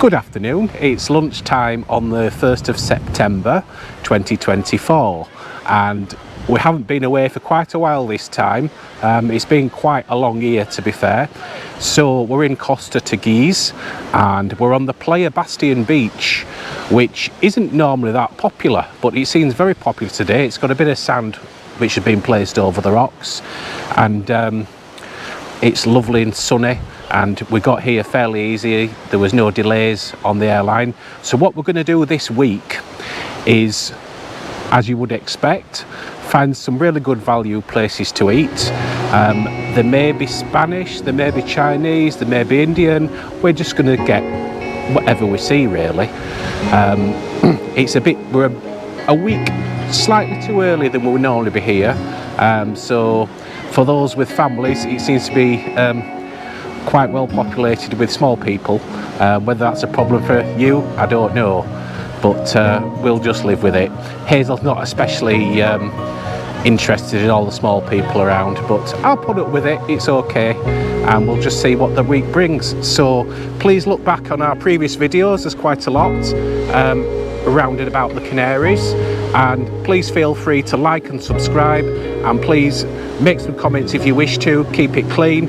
Good afternoon, it's lunchtime on the 1st of September 2024 and we haven't been away for quite a while this time. It's been quite a long year, to be fair. So we're in Costa Teguise and we're on the Playa Bastion beach, which isn't normally that popular, but it seems very popular today. It's got a bit of sand which has been placed over the rocks and it's lovely and sunny, and we got here fairly easy. There was no delays on the airline. So what we're going to do this week is, as you would expect, find some really good value places to eat. There may be Spanish, there may be Chinese, there may be Indian. We're just going to get whatever we see, really. We're a week slightly too early than we would normally be here. So for those with families, it seems to be quite well populated with small people. Whether that's a problem for you, I don't know, but we'll just live with it. Hazel's not especially interested in all the small people around, but I'll put up with it, it's okay, and we'll just see what the week brings. So please look back on our previous videos, there's quite a lot around and about the Canaries, and please feel free to like and subscribe, and please make some comments if you wish to, keep it clean,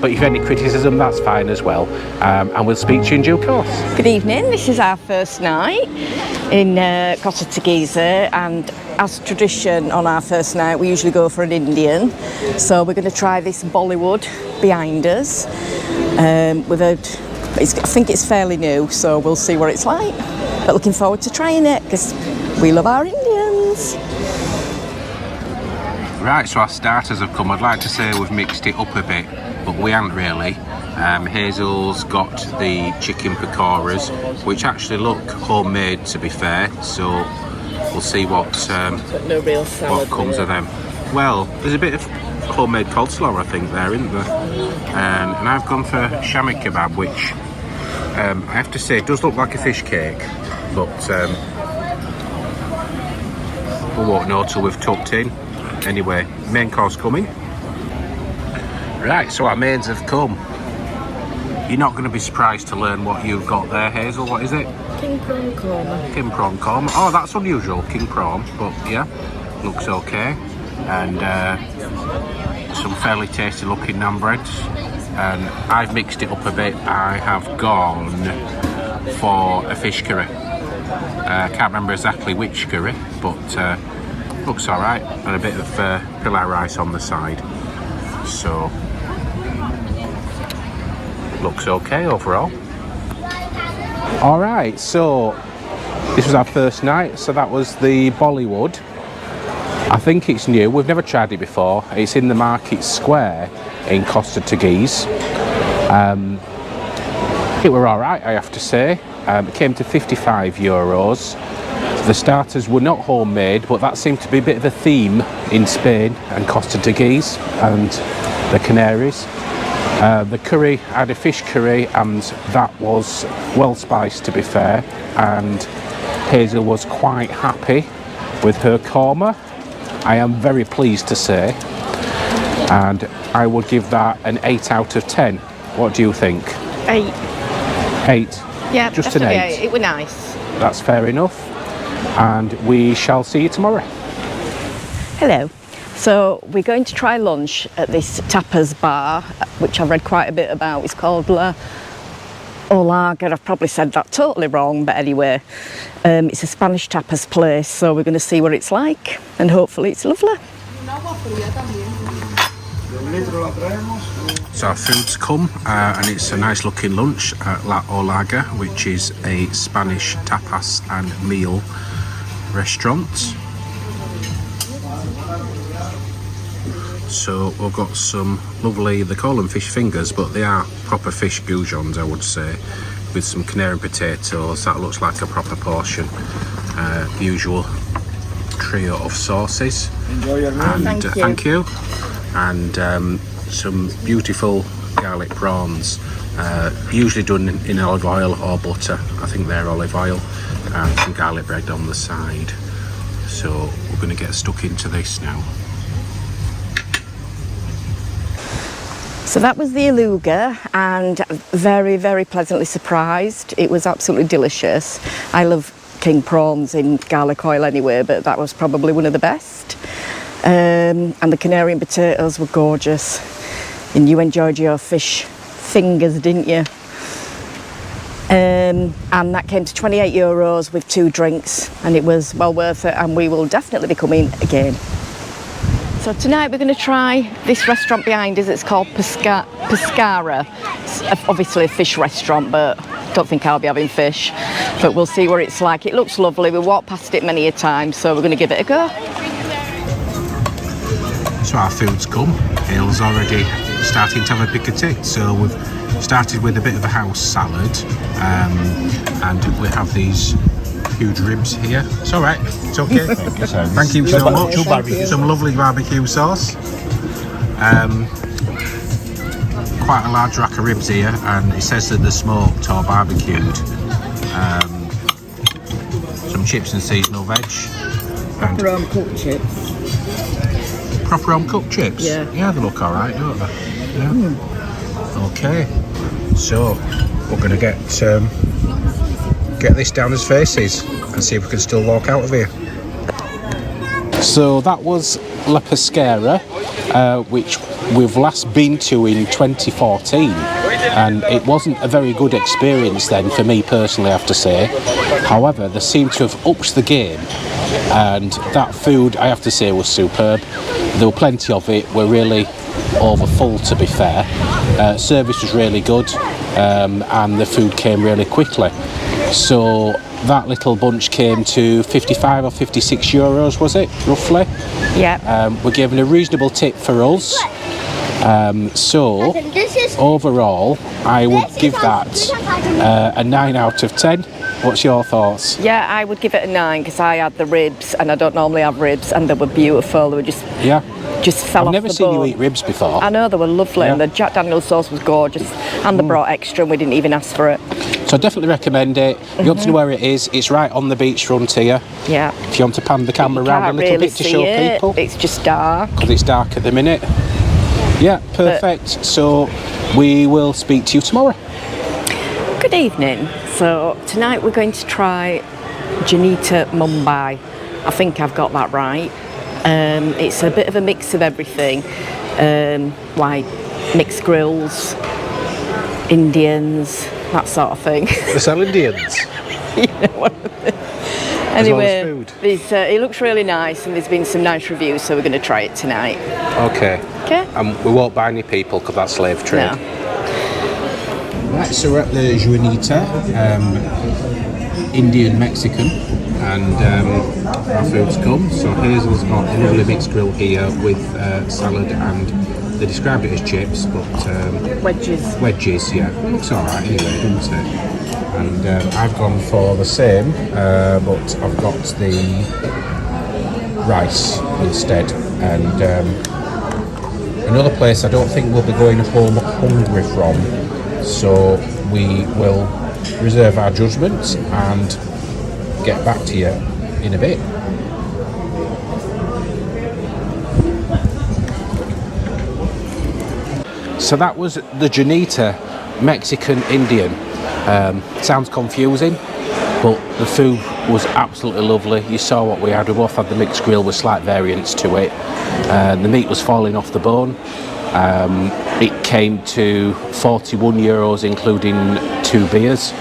but if any criticism, that's fine as well, and we'll speak to you in due course. Good evening, this is our first night in Costa Teguise, and as tradition on our first night we usually go for an Indian, so we're going to try this Bollywood behind us. I think it's fairly new, so we'll see what it's like, but looking forward to trying it because we love our Indians. Right, so our starters have come. I'd like to say we've mixed it up a bit, but we haven't really. Hazel's got the chicken pakoras, which actually look homemade, to be fair, so we'll see what comes of them. Well, there's a bit of homemade coleslaw, I think, there, isn't there? And I've gone for shami kebab, which I have to say does look like a fish cake, but we won't know till we've tucked in. Anyway, main course coming. Right, so our mains have come. You're not going to be surprised to learn what you've got there, Hazel. What is it? King prawn korma. King prawn korma. Oh, that's unusual, king prawn, but yeah, looks okay. And some fairly tasty looking naan breads. And I've mixed it up a bit. I have gone for a fish curry. I can't remember exactly which curry, but looks alright, and a bit of pilau rice on the side, so looks okay overall. Alright, so this was our first night, so that was the Bollywood. I think it's new, we've never tried it before. It's in the Market Square in Costa Teguise. It were alright, I have to say. It came to €55. The starters were not homemade, but that seemed to be a bit of a theme in Spain and Costa Teguise and the Canaries. The curry, I had a fish curry, and that was well spiced, to be fair, and Hazel was quite happy with her korma. I am very pleased to say, and I would give that an 8 out of 10. What do you think? 8. 8? Yeah, just an 8. It was nice. That's fair enough. And we shall see you tomorrow. Hello. So we're going to try lunch at this tapas bar, which I've read quite a bit about. It's called La Olaga. I've probably said that totally wrong, but anyway, it's a Spanish tapas place, so we're going to see what it's like, and hopefully it's lovely. So our food's come, and it's a nice looking lunch at La Olaga, which is a Spanish tapas and meal restaurant. So we've got some lovely, they call them fish fingers, but they are proper fish goujons, I would say, with some canary potatoes. That looks like a proper portion. Usual trio of sauces. Enjoy your meal. And thank you. And some beautiful garlic prawns, usually done in olive oil or butter. I think they're olive oil, and some garlic bread on the side. So we're going to get stuck into this now. So that was the Aluga, and very, very pleasantly surprised. It was absolutely delicious. I love king prawns in garlic oil anyway, but that was probably one of the best. And the Canarian potatoes were gorgeous. And you enjoyed your fish fingers, didn't you? And that came to €28 with 2 drinks, and it was well worth it, and we will definitely be coming again. So tonight we're going to try this restaurant behind us. It's called Pescara. It's obviously a fish restaurant, but don't think I'll be having fish. But we'll see what it's like. It looks lovely. We walked past it many a time, so we're going to give it a go. So our food's come. Hale's already starting to have a pick at it. So we've started with a bit of a house salad, and we have these huge ribs here. It's all right. It's okay. Thank you so much. Some lovely barbecue sauce. Quite a large rack of ribs here, and it says that they're smoked or barbecued. Some chips and seasonal veg. Proper home cooked chips. Proper home cooked chips? Yeah. Yeah, they look all right, don't they? Yeah. Okay. So we're going to get this down as faces and see if we can still walk out of here. So that was La Pescara, which we've last been to in 2014, and it wasn't a very good experience then for me personally, I have to say. However, they seem to have upped the game, and that food, I have to say, was superb. There were plenty of it. We're really over full, to be fair. Service was really good, and the food came really quickly. So that little bunch came to 55 or 56 euros, was it, roughly? Yeah. We're given a reasonable tip for us. So overall, I would give that a 9 out of 10. What's your thoughts? Yeah, I would give it a 9 because I had the ribs, and I don't normally have ribs, and they were beautiful. They were just fell off the bone. I've never seen you eat ribs before. I know, they were lovely, and the Jack Daniel's sauce was gorgeous, and they brought extra, and we didn't even ask for it. So I definitely recommend it. If you want to know where it is, it's right on the beachfront here. Yeah. If you want to pan the camera around a little bit to show people. It's just dark. Because it's dark at the minute. Yeah, perfect. So we will speak to you tomorrow. Good evening. So tonight we're going to try Janita Mumbai. I think I've got that right. It's a bit of a mix of everything, like mixed grills, Indians, that sort of thing. They sell Indians? You know what I mean? Anyway, it looks really nice, and there's been some nice reviews, so we're going to try it tonight. Okay. Okay. We won't buy any people because that's slave trade. No. Right, so we're at the Juanita, Indian Mexican, and our food's come. So Hazel's got a lovely mixed grill here with salad, and they described it as chips, but Wedges. Wedges, yeah. It looks alright anyway, doesn't it? And I've gone for the same, but I've got the rice instead. And another place I don't think we'll be going home hungry from, so we will reserve our judgment and get back to you in a bit. So that was the Janita Mexican Indian. Sounds confusing, but the food was absolutely lovely. You saw what we had. We both had the mixed grill with slight variants to it. The meat was falling off the bone. It came to 41 euros, including 2 beers.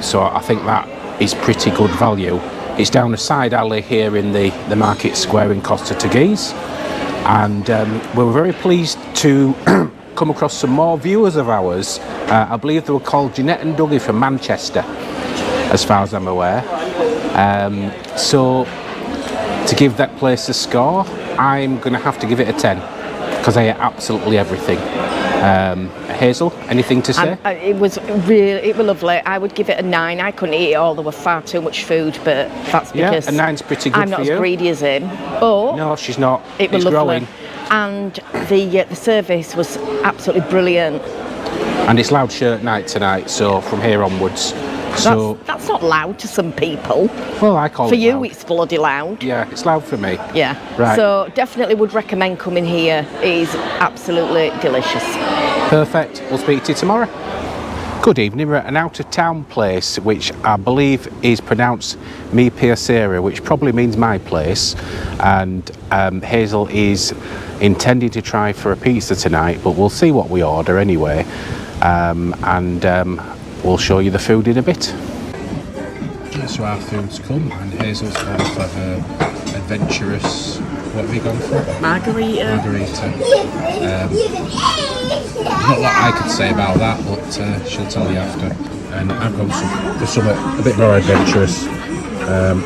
So I think that is pretty good value. It's down a side alley here in the market square in Costa Teguise, and we were very pleased to come across some more viewers of ours. I believe they were called Jeanette and Dougie from Manchester, as far as I'm aware. So to give that place a score, I'm going to have to give it a 10 because I ate absolutely everything. Hazel, anything to say? It was lovely. I would give it a 9. I couldn't eat it all. There were far too much food, but that's because a 9's pretty good I'm not for as you. greedy as him. But no, she's not. It was it's lovely. Growing. And the service was absolutely brilliant. And it's loud shirt night tonight, so from here onwards. That's not loud to some people. Well, I call it for you loud. It's bloody loud. Yeah, it's loud for me. Yeah. Right. So definitely would recommend coming here. It is absolutely delicious. Perfect. We'll speak to you tomorrow. Good evening. We're at an out-of-town place which I believe is pronounced Mi Piacere, which probably means my place, and Hazel is intending to try for a pizza tonight, but we'll see what we order anyway, and we'll show you the food in a bit. So our food's come, and Hazel's gone for her adventurous, what have you gone for? Margarita. Not a lot I could say about that, but she'll tell you after. And I've gone for something a bit more adventurous,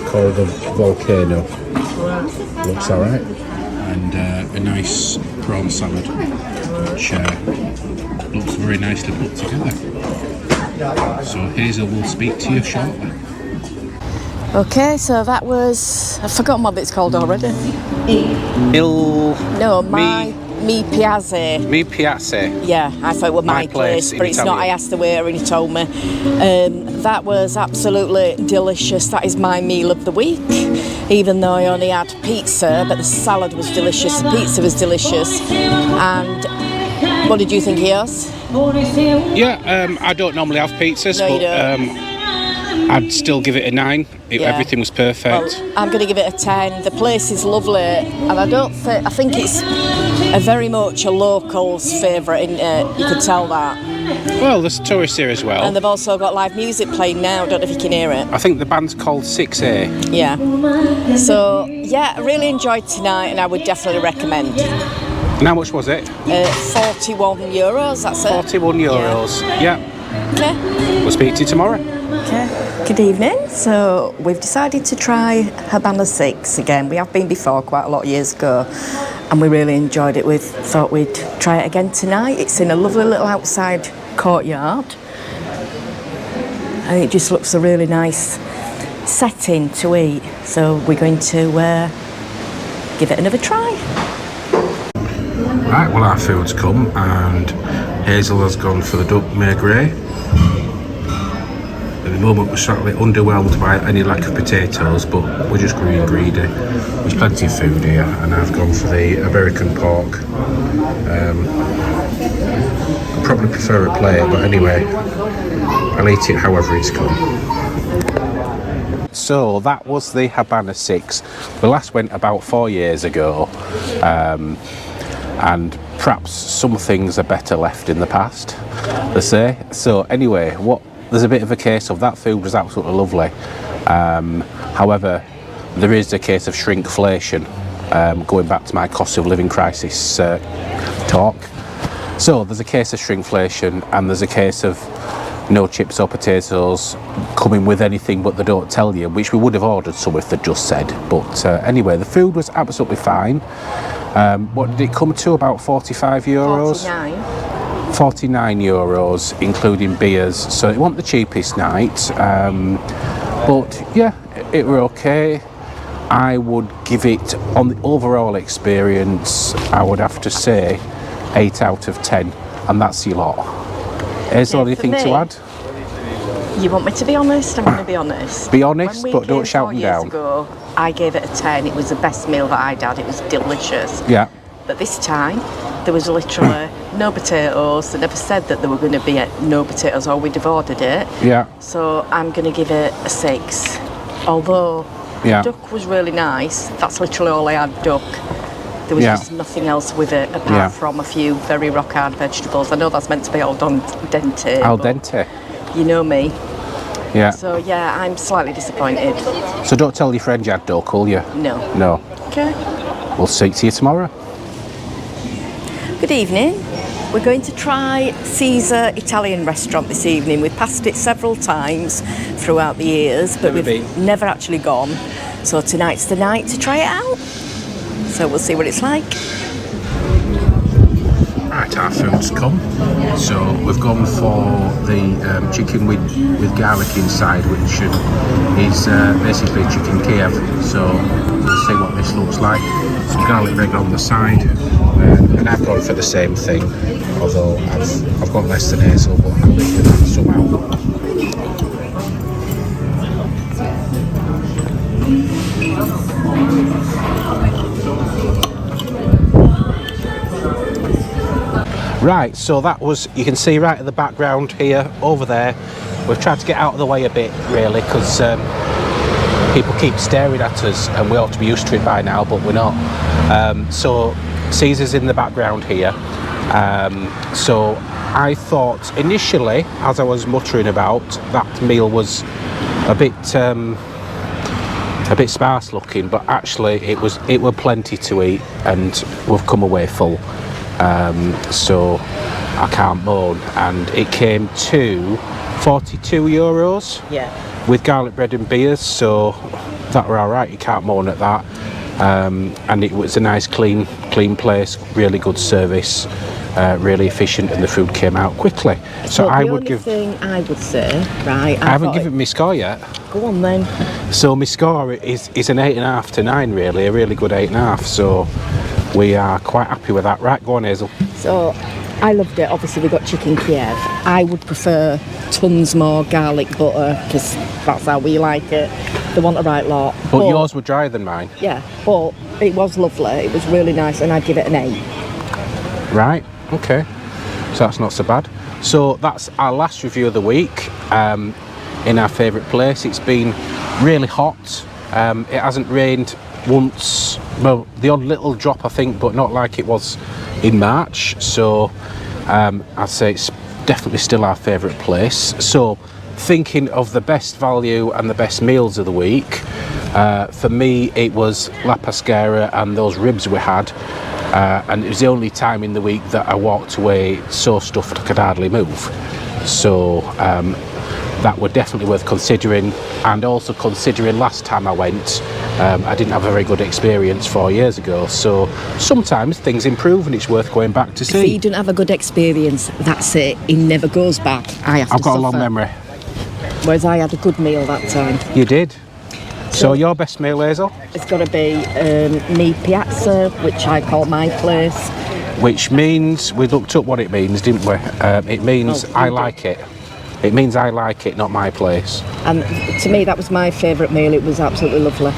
called a volcano. Looks alright. And a nice prawn salad, which looks very nicely put together. So Hazel will speak to you shortly. Okay, so that was... I've forgotten what it's called already. Mi Piazza. Mi Piazza. Yeah, I thought it was my place, but it's not. I asked the waiter and he told me. That was absolutely delicious. That is my meal of the week. Even though I only had pizza, but the salad was delicious, the pizza was delicious. And what did you think of yours? Yeah, I don't normally have pizzas, No, but I'd still give it a 9. Everything was perfect. Well, I'm going to give it a 10. The place is lovely, and I think it's a very much a local's favourite, isn't it? You could tell that. Well, there's tourists here as well. And they've also got live music playing now. I don't know if you can hear it. I think the band's called 6A. Yeah. So, yeah, I really enjoyed tonight, and I would definitely recommend. And how much was it? €41, that's it. €41, yeah. Okay. We'll speak to you tomorrow. Okay. Good evening. So we've decided to try Habana 6 again. We have been before quite a lot of years ago, and we really enjoyed it. We thought we'd try it again tonight. It's in a lovely little outside courtyard, and it just looks a really nice setting to eat. So we're going to give it another try. Right, well, our food's come, and Hazel has gone for the duck maigret. At the moment we're slightly underwhelmed by any lack of potatoes, but we're just green greedy. There's plenty of food here, and I've gone for the American pork. I probably prefer a plate, but anyway, I'll eat it however it's come. So that was the Habana 6. We last went about 4 years ago, and perhaps some things are better left in the past, they say. So anyway, there's a bit of a case of that food was absolutely lovely. However, there is a case of shrinkflation, going back to my cost of living crisis talk. So there's a case of shrinkflation, and there's a case of no chips or potatoes coming with anything but they don't tell you, which we would have ordered some if they'd just said. But anyway, the food was absolutely fine. What did it come to? About €45? 49 €49, including beers. So it wasn't the cheapest night, but yeah, it were okay. I would give it, on the overall experience, I would have to say 8 out of 10, and that's your lot. Is there anything to add? You want me to be honest? I'm going to be honest. Be honest, but don't shout them down. Ago, I gave it a 10. It was the best meal that I'd had. It was delicious. Yeah. But this time, there was literally no potatoes. They never said that there were going to be no potatoes, or we'd have ordered it. Yeah. So I'm going to give it a 6. Although the duck was really nice. That's literally all I had, duck. There was just nothing else with it apart from a few very rock hard vegetables. I know that's meant to be al dente. Al dente. You know me. Yeah. So yeah, I'm slightly disappointed. So don't tell your friend you had duck, will you? No. No. Okay. We'll speak to you tomorrow. Good evening. We're going to try Caesar Italian restaurant this evening. We've passed it several times throughout the years, but we've never actually gone. So tonight's the night to try it out. So we'll see what it's like. Right, our food's come. So we've gone for the chicken with garlic inside, which is basically chicken Kiev. So we'll see what this looks like. Some garlic bread on the side, and I've gone for the same thing. Although I've got less than Hazel, but I'll leave it that somehow. Right, so that was, you can see right in the background here, over there. We've tried to get out of the way a bit, really, because people keep staring at us, and we ought to be used to it by now, but we're not. So Caesar's in the background here. So I thought initially, as I was muttering about, that meal was a bit sparse looking, but actually it were plenty to eat, and we've come away full. So I can't moan, and it came to €42 with garlic bread and beers, so that were all right. You can't moan at that. And it was a nice clean place, really good service, really efficient, and the food came out quickly. So I would give. The only thing I would say, right? I haven't given my score yet. Go on then. So my score is an 8.5 to 9, really, a really good 8.5. So we are quite happy with that. Right, go on, Hazel. So I loved it. Obviously, we got chicken Kiev. I would prefer tons more garlic butter, because that's how we like it. They want the right lot. But yours were drier than mine. Yeah, but it was lovely. It was really nice, and I'd give it an 8. Right, okay. So that's not so bad. So that's our last review of the week in our favourite place. It's been really hot. It hasn't rained once. Well, the odd little drop, I think, but not like it was in March. So I'd say it's definitely still our favourite place. So thinking of the best value and the best meals of the week, for me it was La Pescara and those ribs we had, and it was the only time in the week that I walked away so stuffed I could hardly move. So that were definitely worth considering, and also considering last time I went, I didn't have a very good experience 4 years ago, so sometimes things improve and it's worth going back to see. If you didn't have a good experience, that's it. He never goes back. I've got a long memory. Whereas I had a good meal that time. You did. So your best meal, Hazel? It's got to be Mi Piazza, which I call my place. Which means, we looked up what it means, didn't we? It means I like it. It means I like it, not my place. And to me, that was my favourite meal. It was absolutely lovely.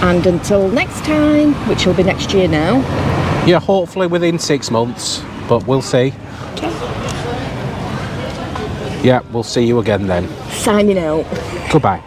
And until next time, which will be next year now. Yeah, hopefully within 6 months, but we'll see. Okay. Yeah, we'll see you again then. Signing out. Goodbye.